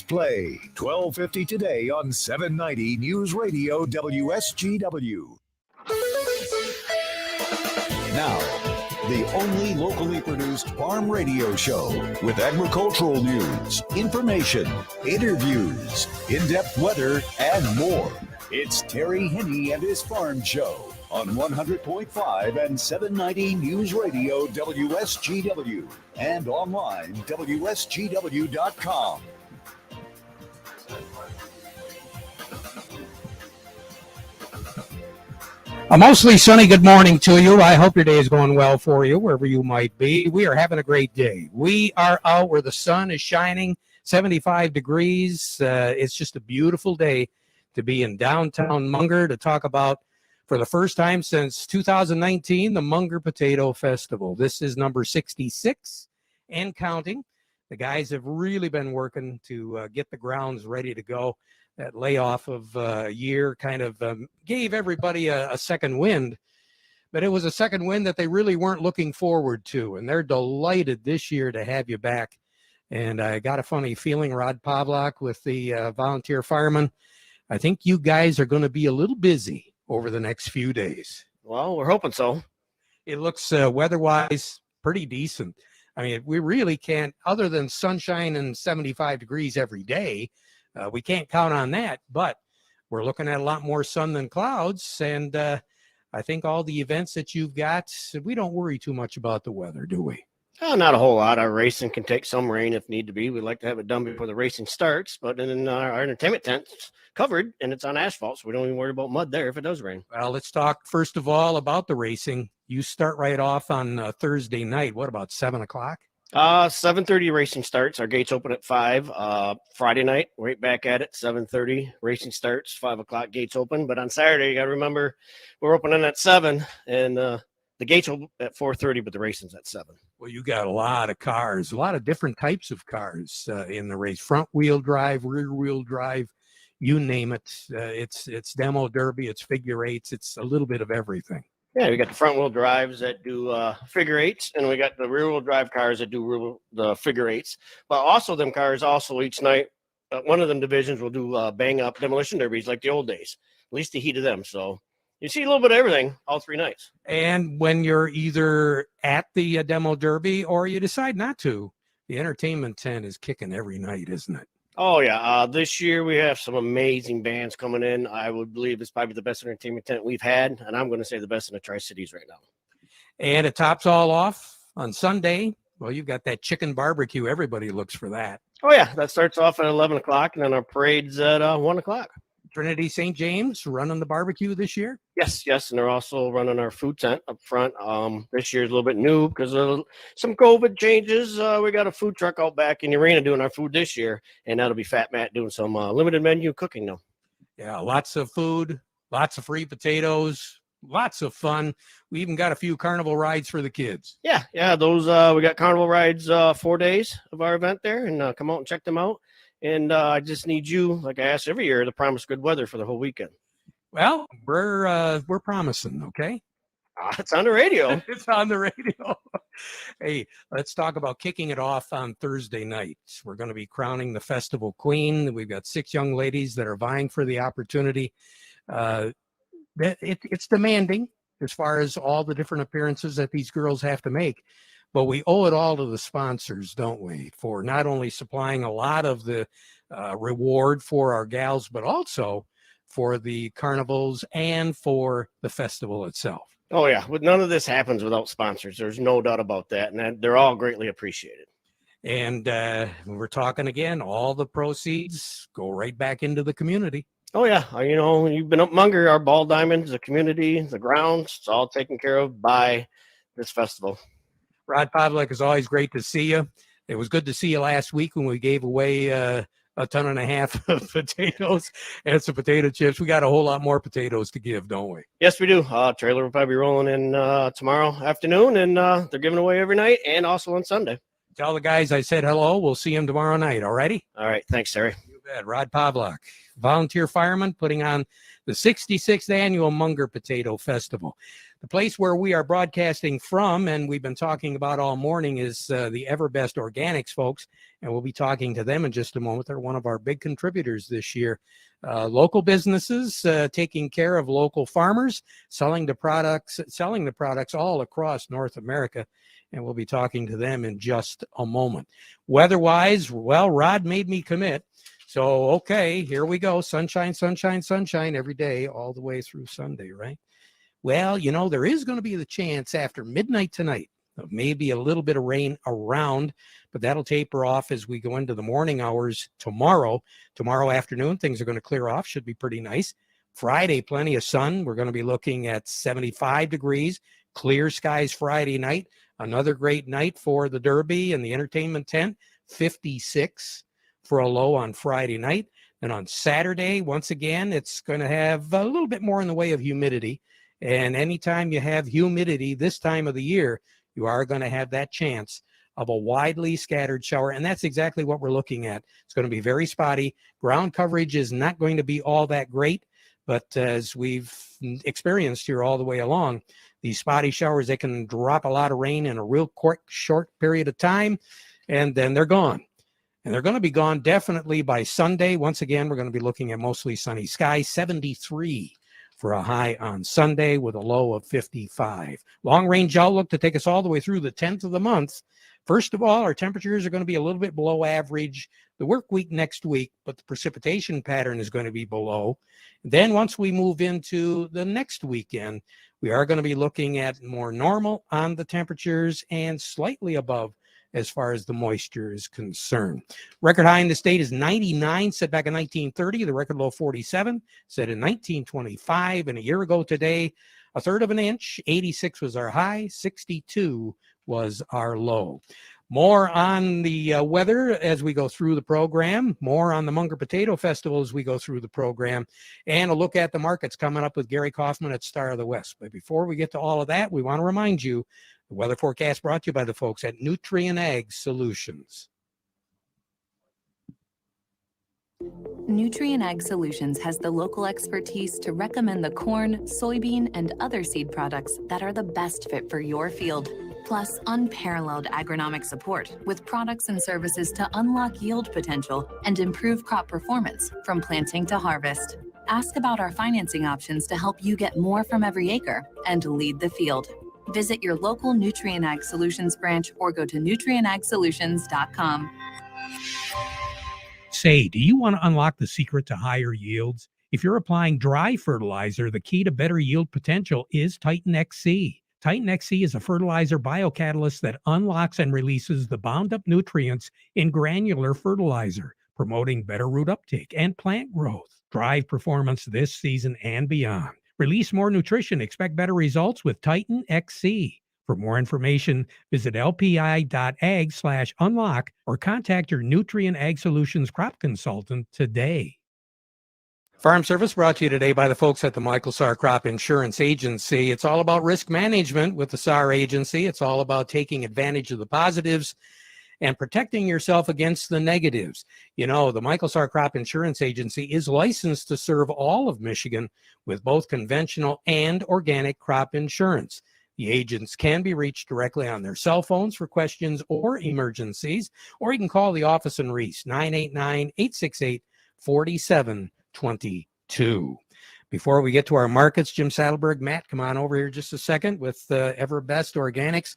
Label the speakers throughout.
Speaker 1: Play 1250 today on 790 News Radio WSGW. Now, the only locally produced farm radio show with agricultural news, information, interviews, in-depth weather, and more. It's Terry Hinney and his Farm Show on 100.5 and 790 News Radio WSGW and online WSGW.com.
Speaker 2: A mostly sunny good morning to you. I hope your day is going well for you, wherever you might be. We are having a great day. We are out where the sun is shining, 75 degrees. It's just a beautiful day to be in downtown Munger to talk about, for the first time since 2019, the Munger Potato Festival. This is number 66 and counting. The guys have really been working to get the grounds ready to go. That layoff of a year kind of gave everybody a second wind, but it was a second wind that they really weren't looking forward to, and they're delighted this year to have you back. And I got a funny feeling, Rod Pavlak with the volunteer firemen, I think you guys are going to be a little busy over the next few days.
Speaker 3: Well, we're hoping so.
Speaker 2: It looks weather-wise pretty decent. I mean, we really can't, other than sunshine and 75 degrees every day, we can't count on that, but we're looking at a lot more sun than clouds, and I think all the events that you've got, we don't worry too much about the weather, do we?
Speaker 3: Not a whole lot. Our racing can take some rain if need to be. We'd like to have it done before the racing starts, but then our entertainment tent's covered, and it's on asphalt, so we don't even worry about mud there if it does rain.
Speaker 2: Well, let's talk first of all about the racing. You start right off on Thursday night. What, about 7 o'clock?
Speaker 3: 7:30 racing starts. Our gates open at 5. Friday night, right back at it, 7:30. Racing starts, 5 o'clock, gates open. But on Saturday, you got to remember, we're opening at 7, and the gates open at 4:30, but the racing's at 7.
Speaker 2: Well, you got a lot of cars, a lot of different types of cars in the race. Front-wheel drive, rear-wheel drive, you name it. It's demo derby, it's figure eights, it's a little bit of everything.
Speaker 3: Yeah, we got the front-wheel drives that do figure eights, and we got the rear-wheel drive cars that do the figure eights. But also them cars also each night, one of them divisions will do bang-up demolition derbies like the old days, at least the heat of them. So you see a little bit of everything all 3 nights.
Speaker 2: And when you're either at the demo derby or you decide not to, the entertainment tent is kicking every night, isn't it?
Speaker 3: Oh, yeah. This year we have some amazing bands coming in. I would believe it's probably the best entertainment tent we've had, and I'm going to say the best in the Tri-Cities right now.
Speaker 2: And it tops all off on Sunday. Well, you've got that chicken barbecue. Everybody looks for that.
Speaker 3: Oh, yeah. That starts off at 11 o'clock, and then our parade's at 1 o'clock.
Speaker 2: Trinity St. James running the barbecue this year?
Speaker 3: Yes, and they're also running our food tent up front. This year's a little bit new because of some COVID changes. We got a food truck out back in the arena doing our food this year, and that'll be Fat Matt doing some limited menu cooking now.
Speaker 2: Yeah, lots of food, lots of free potatoes, lots of fun. We even got a few carnival rides for the kids.
Speaker 3: Yeah, those we got carnival rides 4 days of our event there, and come out and check them out. And I just need you, like I ask every year, to promise good weather for the whole weekend.
Speaker 2: Well, we're promising, okay?
Speaker 3: It's on the radio.
Speaker 2: It's on the radio. Hey, let's talk about kicking it off on Thursday night. We're going to be crowning the festival queen. We've got 6 young ladies that are vying for the opportunity. It's demanding as far as all the different appearances that these girls have to make. But we owe it all to the sponsors, don't we, for not only supplying a lot of the reward for our gals, but also for the carnivals and for the festival itself.
Speaker 3: Oh, yeah. But none of this happens without sponsors. There's no doubt about that. And they're all greatly appreciated.
Speaker 2: And we're talking again, all the proceeds go right back into the community.
Speaker 3: Oh, yeah. You know, you've been up Munger, our ball diamonds, the community, the grounds, it's all taken care of by this festival.
Speaker 2: Rod Pavlik, is always great to see you. It was good to see you last week when we gave away a ton and a half of potatoes and some potato chips. We got a whole lot more potatoes to give, don't we?
Speaker 3: Yes, we do. Trailer will probably be rolling in tomorrow afternoon, and they're giving away every night and also on Sunday.
Speaker 2: Tell the guys I said hello. We'll see them tomorrow night, all righty?
Speaker 3: All right. Thanks, Terry.
Speaker 2: You bet. Rod Pavlik, volunteer fireman, putting on the 66th annual Munger Potato Festival. The place where we are broadcasting from, and we've been talking about all morning, is the Everbest Organics folks, and we'll be talking to them in just a moment. They're one of our big contributors this year. Local businesses taking care of local farmers, selling the products all across North America, and we'll be talking to them in just a moment. Weather-wise, well, Rod made me commit. So, okay, here we go. Sunshine, sunshine, sunshine every day, all the way through Sunday, right? Well, you know, there is going to be the chance after midnight tonight of maybe a little bit of rain around, but that'll taper off as we go into the morning hours tomorrow. Tomorrow afternoon, things are going to clear off, should be pretty nice. Friday, plenty of sun. We're going to be looking at 75 degrees, clear skies Friday night. Another great night for the Derby and the entertainment tent, 56 for a low on Friday night. And on Saturday, once again, it's going to have a little bit more in the way of humidity. And anytime you have humidity this time of the year, you are going to have that chance of a widely scattered shower. And that's exactly what we're looking at. It's going to be very spotty. Ground coverage is not going to be all that great. But as we've experienced here all the way along, these spotty showers, they can drop a lot of rain in a real short period of time, and then they're gone. And they're going to be gone definitely by Sunday. Once again, we're going to be looking at mostly sunny skies, 73 for a high on Sunday with a low of 55. Long-range outlook to take us all the way through the 10th of the month. First of all, our temperatures are going to be a little bit below average the work week next week, but the precipitation pattern is going to be below. Then once we move into the next weekend, we are going to be looking at more normal on the temperatures and slightly above as far as the moisture is concerned. Record high in the state is 99, set back in 1930. The record low 47, set in 1925. And a year ago today, a third of an inch, 86 was our high, 62 was our low. More on the weather as we go through the program, more on the Munger Potato Festival as we go through the program, and a look at the markets coming up with Gary Kaufman at Star of the West. But before we get to all of that, we want to remind you, the weather forecast brought to you by the folks at Nutrien Ag Solutions.
Speaker 4: Nutrien Ag Solutions has the local expertise to recommend the corn, soybean, and other seed products that are the best fit for your field. Plus, unparalleled agronomic support with products and services to unlock yield potential and improve crop performance from planting to harvest. Ask about our financing options to help you get more from every acre and lead the field. Visit your local Nutrien Ag Solutions branch or go to nutrienagsolutions.com.
Speaker 2: Say, do you want to unlock the secret to higher yields? If you're applying dry fertilizer, the key to better yield potential is Titan XC. Titan XC is a fertilizer biocatalyst that unlocks and releases the bound-up nutrients in granular fertilizer, promoting better root uptake and plant growth. Drive performance this season and beyond. Release more nutrition. Expect better results with Titan XC. For more information, visit lpi.ag/unlock or contact your Nutrien Ag Solutions crop consultant today. Farm Service brought to you today by the folks at the Michael Sarr Crop Insurance Agency. It's all about risk management with the Sarr Agency. It's all about taking advantage of the positives and protecting yourself against the negatives. You know, the Michael Sarr Crop Insurance Agency is licensed to serve all of Michigan with both conventional and organic crop insurance. The agents can be reached directly on their cell phones for questions or emergencies, or you can call the office in Reese, 989-868-4722. Before we get to our markets, Jim Saddleberg, Matt, come on over here just a second with Everbest Organics.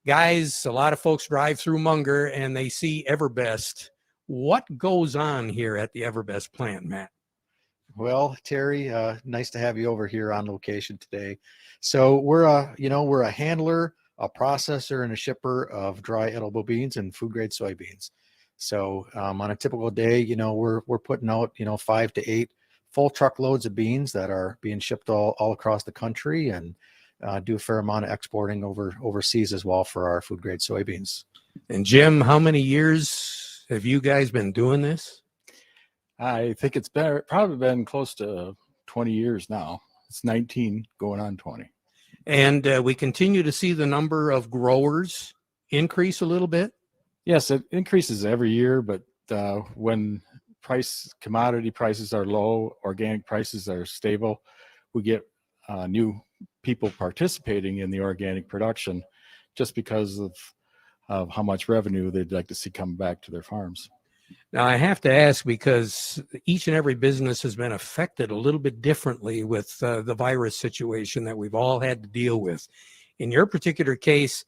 Speaker 2: Guys, a lot of folks drive through Munger and they see Everbest. What goes on here at the Everbest plant, Matt?
Speaker 5: Well, Terry, nice to have you over here on location today. So we're a handler, a processor, and a shipper of dry edible beans and food grade soybeans. So on a typical day, we're putting out 5 to 8 full truckloads of beans that are being shipped all across the country, and do a fair amount of exporting overseas as well for our food grade soybeans.
Speaker 2: And Jim, how many years have you guys been doing this?
Speaker 6: I think it's probably been close to 20 years now. It's 19 going on 20.
Speaker 2: And we continue to see the number of growers increase a little bit.
Speaker 6: Yes, it increases every year, but when commodity prices are low, organic prices are stable, we get new people participating in the organic production just because of how much revenue they'd like to see come back to their farms.
Speaker 2: Now, I have to ask because each and every business has been affected a little bit differently with the virus situation that we've all had to deal with. In your particular case,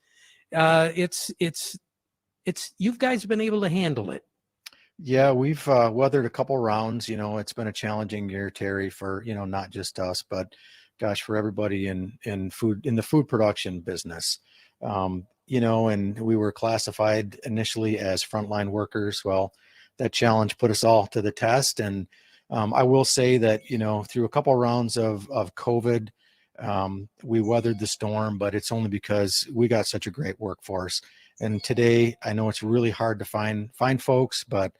Speaker 2: it's you guys have been able to handle it.
Speaker 5: Yeah, we've weathered a couple rounds. It's been a challenging year, Terry, for not just us, but gosh, for everybody in the food production business. And we were classified initially as frontline workers. Well, that challenge put us all to the test. And I will say that through a couple rounds of COVID, we weathered the storm, but it's only because we got such a great workforce. And today, I know it's really hard to find folks, but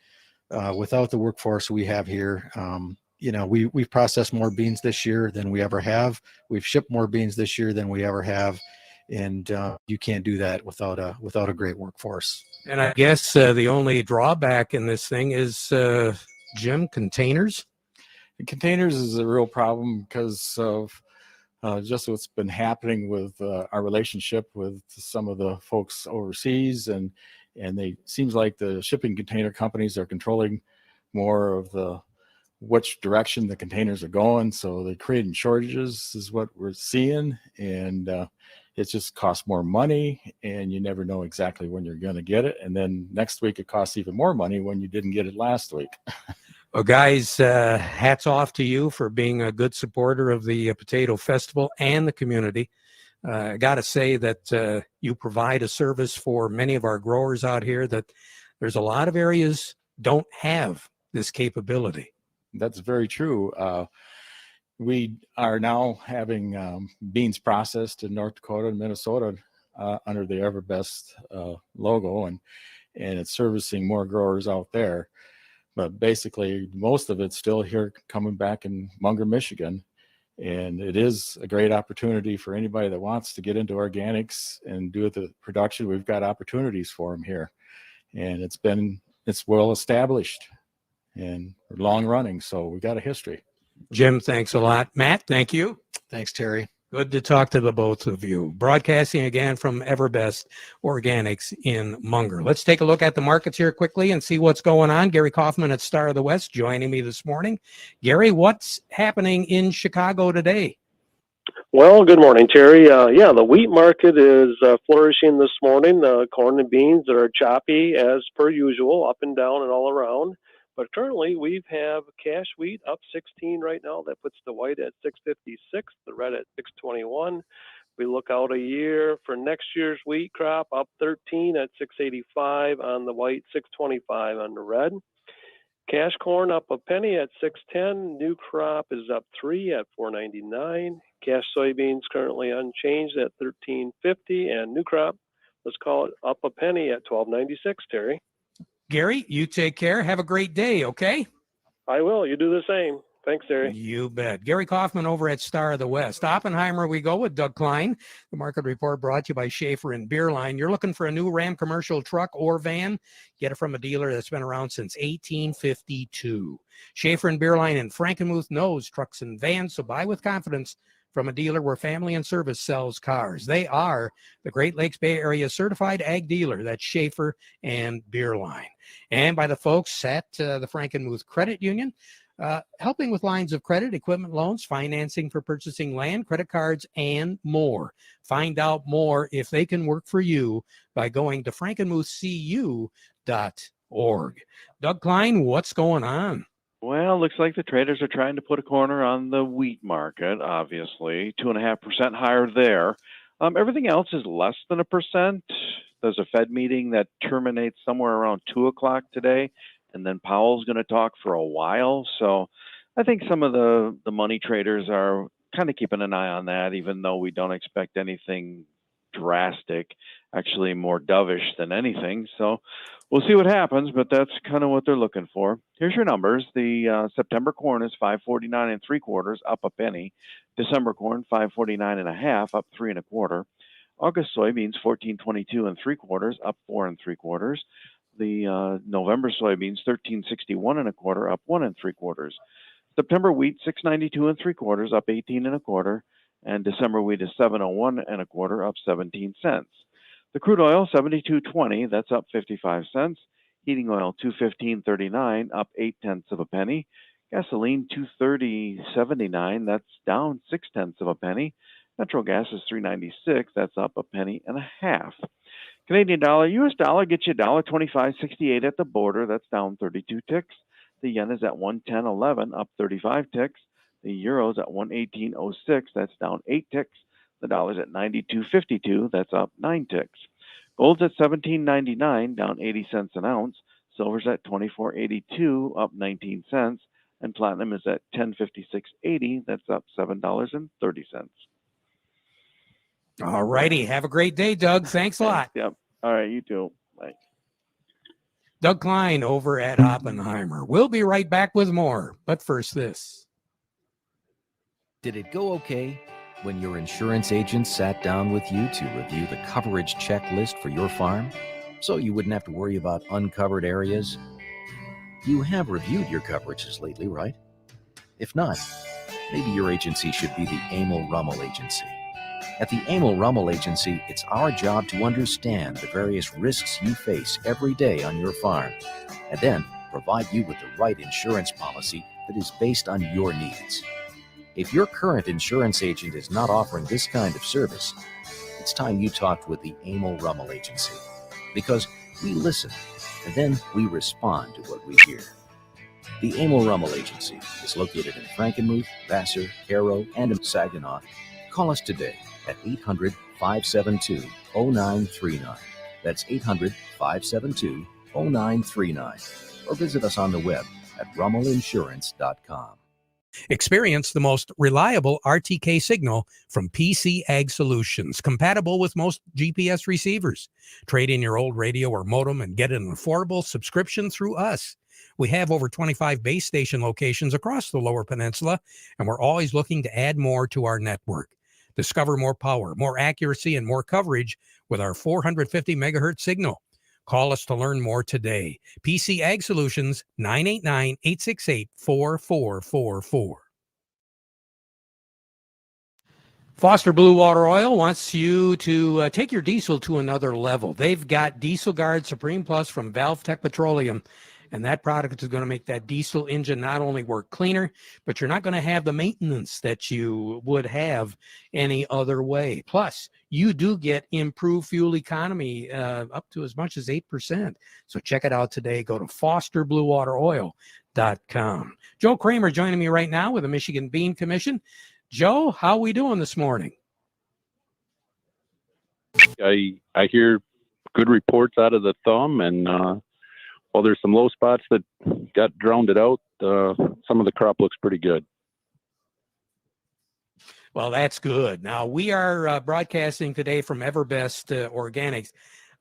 Speaker 5: without the workforce we have here, we've processed more beans this year than we ever have. We've shipped more beans this year than we ever have, and you can't do that without a great workforce.
Speaker 2: And I guess the only drawback in this thing is, Jim, containers.
Speaker 6: And containers is a real problem because of just what's been happening with our relationship with some of the folks overseas, and they seems like the shipping container companies are controlling more of which direction the containers are going. So they're creating shortages is what we're seeing, and it just costs more money, and you never know exactly when you're going to get it. And then next week it costs even more money when you didn't get it last week.
Speaker 2: Well, guys, hats off to you for being a good supporter of the Potato Festival and the community. I got to say that you provide a service for many of our growers out here that there's a lot of areas don't have this capability.
Speaker 6: That's very true. We are now having beans processed in North Dakota and Minnesota under the EverBest logo, and it's servicing more growers out there. But basically, most of it's still here coming back in Munger, Michigan. And it is a great opportunity for anybody that wants to get into organics and do the production. We've got opportunities for them here. And it's well established and long running. So we got a history.
Speaker 2: Jim, thanks a lot. Matt, thank you.
Speaker 5: Thanks, Terry.
Speaker 2: Good to talk to the both of you. Broadcasting again from EverBest Organics in Munger. Let's take a look at the markets here quickly and see what's going on. Gary Kaufman at Star of the West joining me this morning. Gary, what's happening in Chicago today?
Speaker 7: Well, good morning, Terry. The wheat market is flourishing this morning. Corn and beans that are choppy as per usual, up and down and all around. But currently, we have cash wheat up 16 right now. That puts the white at 656, the red at 621. We look out a year for next year's wheat crop, up 13 at 685 on the white, 625 on the red. Cash corn up a penny at 610. New crop is up 3 at 499. Cash soybeans currently unchanged at 1350, and new crop, let's call it up a penny at 1296. Terry.
Speaker 2: Gary, you take care. Have a great day, okay?
Speaker 7: I will. You do the same. Thanks, Terry.
Speaker 2: You bet. Gary Kaufman over at Star of the West. Oppenheimer, we go with Doug Klein. The market report brought to you by Schaefer and Beerline. You're looking for a new Ram commercial truck or van? Get it from a dealer that's been around since 1852. Schaefer and Beerline in Frankenmuth knows trucks and vans, so buy with confidence from a dealer where family and service sells cars. They are the Great Lakes Bay Area certified ag dealer. That's Schaefer and Beerline. And by the folks at the Frankenmuth Credit Union, helping with lines of credit, equipment loans, financing for purchasing land, credit cards, and more. Find out more if they can work for you by going to frankenmuthcu.org. Doug Klein, what's going on?
Speaker 8: Well, looks like the traders are trying to put a corner on the wheat market, obviously. 2.5% higher there. Everything else is less than 1%. There's a Fed meeting that terminates somewhere around 2 o'clock today, and then Powell's going to talk for a while. So I think some of the money traders are kind of keeping an eye on that, even though we don't expect anything drastic, actually more dovish than anything. So we'll see what happens, but that's kind of what they're looking for. Here's your numbers. The September corn is 5.49 3/4, up a penny. December corn 5.49 1/2, up 3 1/4. August soybeans 14.22 3/4, up 4 3/4. The November soybeans 13.61 1/4, up 1 3/4. September wheat 6.92 3/4, up 18 1/4. and December wheat is 701 and a quarter, up 17 cents. The crude oil 72.20, that's up 55 cents. Heating oil 215.39, up 0.8 of a penny. Gasoline 230.79, that's down 0.6 of a penny. Natural gas is 3.96, that's up a penny and a half. Canadian dollar, U.S. dollar gets you $1.2568 at the border, that's down 32 ticks. The yen is at 110.11, up 35 ticks. The euro's at 118.06, that's down 8 ticks. The dollar's at 92.52, that's up 9 ticks. Gold's at $17.99, down 80 cents an ounce. Silver's at $24.82, up 19 cents. And platinum is at $10.56.80, that's up $7.30.
Speaker 2: All righty. Have a great day, Doug. Thanks a lot.
Speaker 8: Yep. All right, you too. Bye.
Speaker 2: Doug Klein over at Oppenheimer. We'll be right back with more. But first, this.
Speaker 9: Did it go okay when your insurance agent sat down with you to review the coverage checklist for your farm so you wouldn't have to worry about uncovered areas? You have reviewed your coverages lately, right? If not, maybe your agency should be the Emil Rummel Agency. At the Emil Rummel Agency, it's our job to understand the various risks you face every day on your farm, and then provide you with the right insurance policy that is based on your needs. If your current insurance agent is not offering this kind of service, it's time you talked with the Emil Rummel Agency, because we listen and then we respond to what we hear. The Emil Rummel Agency is located in Frankenmuth, Vassar, Caro, and in Saginaw. Call us today at 800-572-0939. That's 800-572-0939. Or visit us on the web at rummelinsurance.com.
Speaker 2: Experience the most reliable RTK signal from PC Ag Solutions, compatible with most GPS receivers. Trade in your old radio or modem and get an affordable subscription through us. We have over 25 base station locations across the Lower Peninsula, and we're always looking to add more to our network. Discover more power, more accuracy, and more coverage with our 450 megahertz signal. Call us to learn more today. PC Ag Solutions, 989-868-4444. Foster Blue Water Oil wants you to take your diesel to another level. They've got Diesel Guard Supreme Plus from Valvetech Petroleum, and that product is going to make that diesel engine not only work cleaner, but you're not going to have the maintenance that you would have any other way. Plus, you do get improved fuel economy up to as much as 8%. So check it out today. Go to fosterbluewateroil.com. Joe Kramer joining me right now with the Michigan Bean Commission. Joe, how are we doing this morning?
Speaker 10: I hear good reports out of the thumb, and while there's some low spots that got drowned out, some of the crop looks pretty good.
Speaker 2: Well, that's good. Now, we are broadcasting today from Everbest Organics.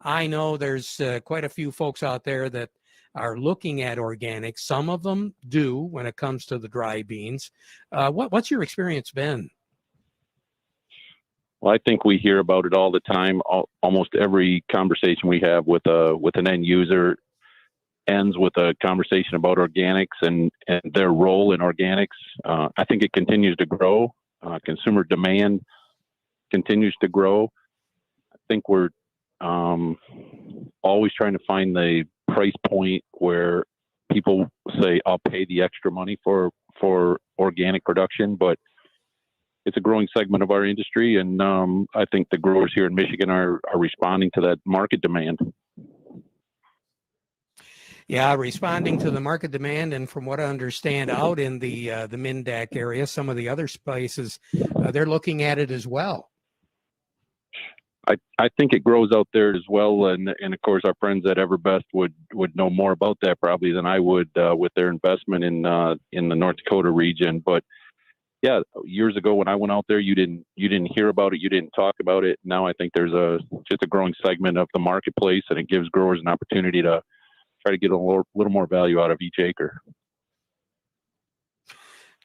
Speaker 2: I know there's quite a few folks out there that are looking at organics. Some of them do when it comes to the dry beans. What's your experience been?
Speaker 10: Well, I think we hear about it all the time. Almost every conversation we have with an end user ends with a conversation about organics and their role in organics. I think it continues to grow. Consumer demand continues to grow. I think we're always trying to find the price point where people say, I'll pay the extra money for organic production, but it's a growing segment of our industry. And I think the growers here in Michigan are responding to that market demand.
Speaker 2: Yeah, responding to the market demand, and from what I understand, out in the Mindac area, some of the other places, they're looking at it as well.
Speaker 10: I think it grows out there as well, and of course our friends at Everbest would know more about that probably than I would with their investment in the North Dakota region. But yeah, years ago when I went out there, you didn't hear about it, you didn't talk about it. Now I think there's just a growing segment of the marketplace, and it gives growers an opportunity to try to get a little more value out of each acre.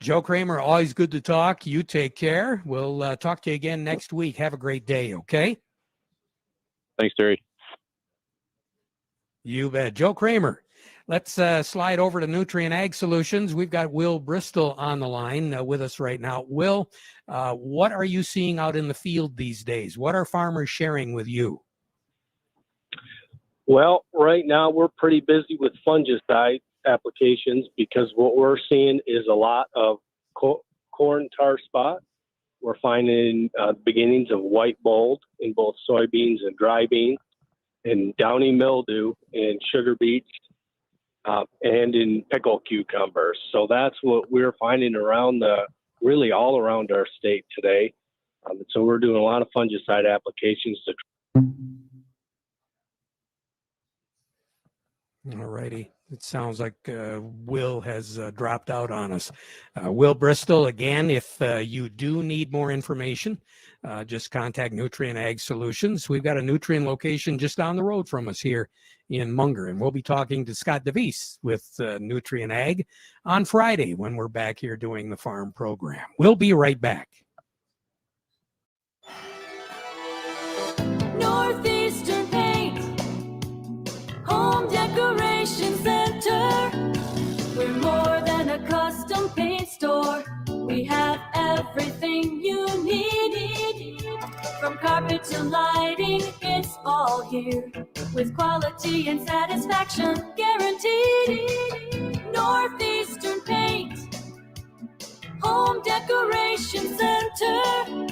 Speaker 2: Joe Kramer, always good to talk. You take care. We'll talk to you again next week. Have a great day, okay?
Speaker 10: Thanks, Terry.
Speaker 2: You bet. Joe Kramer, Let's slide over to Nutrient Ag Solutions. We've got Will Bristol on the line with us right now. Will, what are you seeing out in the field these days? What are farmers sharing with you?
Speaker 11: Well, right now we're pretty busy with fungicide applications because what we're seeing is a lot of corn tar spot. We're finding beginnings of white mold in both soybeans and dry beans, and downy mildew in sugar beets, and in pickle cucumbers. So that's what we're finding really all around our state today. So we're doing a lot of fungicide applications to.
Speaker 2: All righty. It sounds like Will has dropped out on us. Will Bristol, again, if you do need more information, just contact Nutrient Ag Solutions. We've got a Nutrient location just down the road from us here in Munger, and we'll be talking to Scott DeVries with Nutrient Ag on Friday when we're back here doing the farm program. We'll be right back.
Speaker 12: Northeastern Paint, Home Decoration Center. We're more than a custom paint store. We have everything you need. From carpet to lighting, it's all here. With quality and satisfaction guaranteed. Northeastern Paint, Home Decoration Center.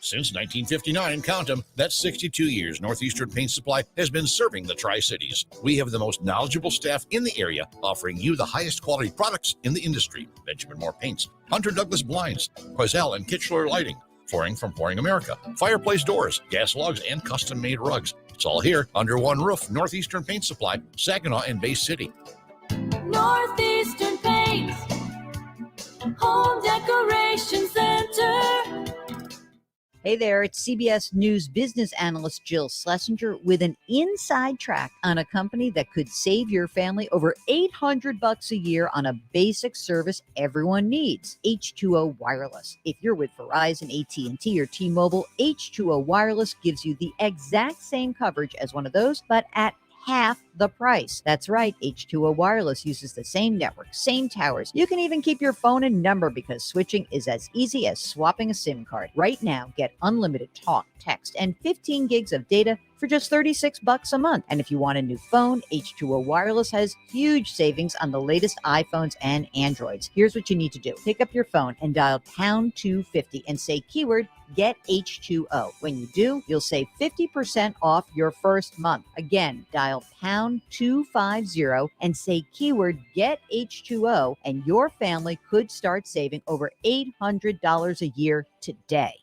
Speaker 13: Since 1959, count them, that's 62 years, Northeastern Paint Supply has been serving the Tri-Cities. We have the most knowledgeable staff in the area, offering you the highest quality products in the industry. Benjamin Moore Paints, Hunter Douglas Blinds, Quazell and Kitchener Lighting, Flooring from Flooring America, fireplace doors, gas logs, and custom-made rugs. It's all here under one roof. Northeastern Paint Supply, Saginaw and Bay City.
Speaker 12: Northeastern Paint, Home Decoration Center.
Speaker 14: Hey there, it's CBS News business analyst Jill Schlesinger with an inside track on a company that could save your family over $800 a year on a basic service everyone needs, H2O Wireless. If you're with Verizon, AT&T, or T-Mobile, H2O Wireless gives you the exact same coverage as one of those, but at half the price. That's right, H2O Wireless uses the same network, same towers. You can even keep your phone and number because switching is as easy as swapping a SIM card. Right now, get unlimited talk, text, and 15 gigs of data for just $36 a month. And if you want a new phone, H2O Wireless has huge savings on the latest iPhones and Androids. Here's what you need to do. Pick up your phone and dial pound 250 and say keyword Get H2O. When you do, you'll save 50% off your first month. Again, dial pound 250 and say keyword Get H2O, and your family could start saving over $800 a year today.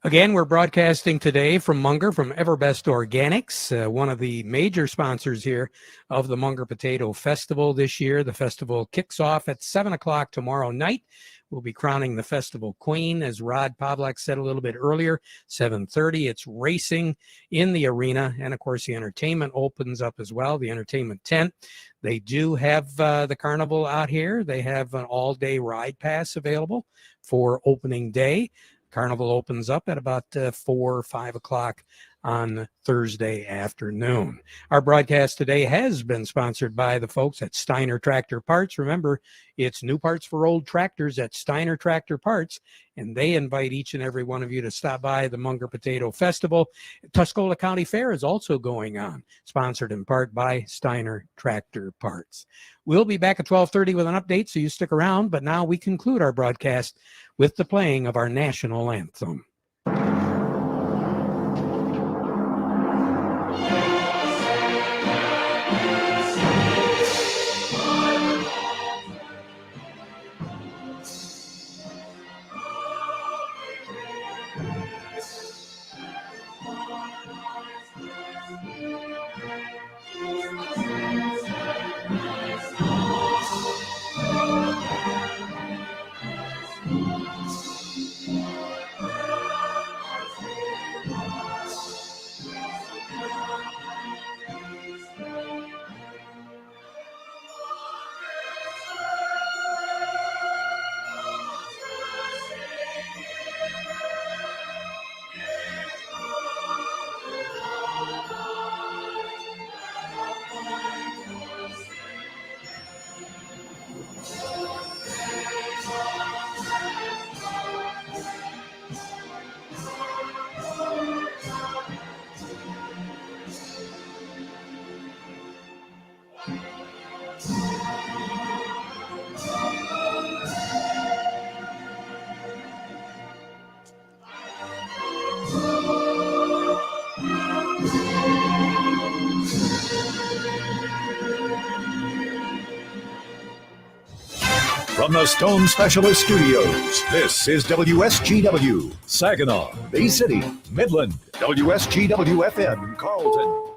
Speaker 2: Again, we're broadcasting today from Munger, from Everbest Organics, one of the major sponsors here of the Munger Potato Festival this year. The festival kicks off at 7 o'clock tomorrow night. We'll be crowning the festival queen, as Rod Pavlak said a little bit earlier, 7:30. It's racing in the arena, and, of course, the entertainment opens up as well, the entertainment tent. They do have the carnival out here. They have an all-day ride pass available for opening day. Carnival opens up at about 4 or 5 o'clock on Thursday afternoon. Our broadcast today has been sponsored by the folks at Steiner Tractor Parts. Remember, it's new parts for old tractors at Steiner Tractor Parts, and they invite each and every one of you to stop by the Munger Potato Festival. Tuscola County Fair is also going on, sponsored in part by Steiner Tractor Parts. We'll be back at 12:30 with an update, so you stick around, but now we conclude our broadcast with the playing of our national anthem.
Speaker 1: From the Stone Specialist Studios, this is WSGW, Saginaw, Bay City, Midland, WSGW FM, Carlton,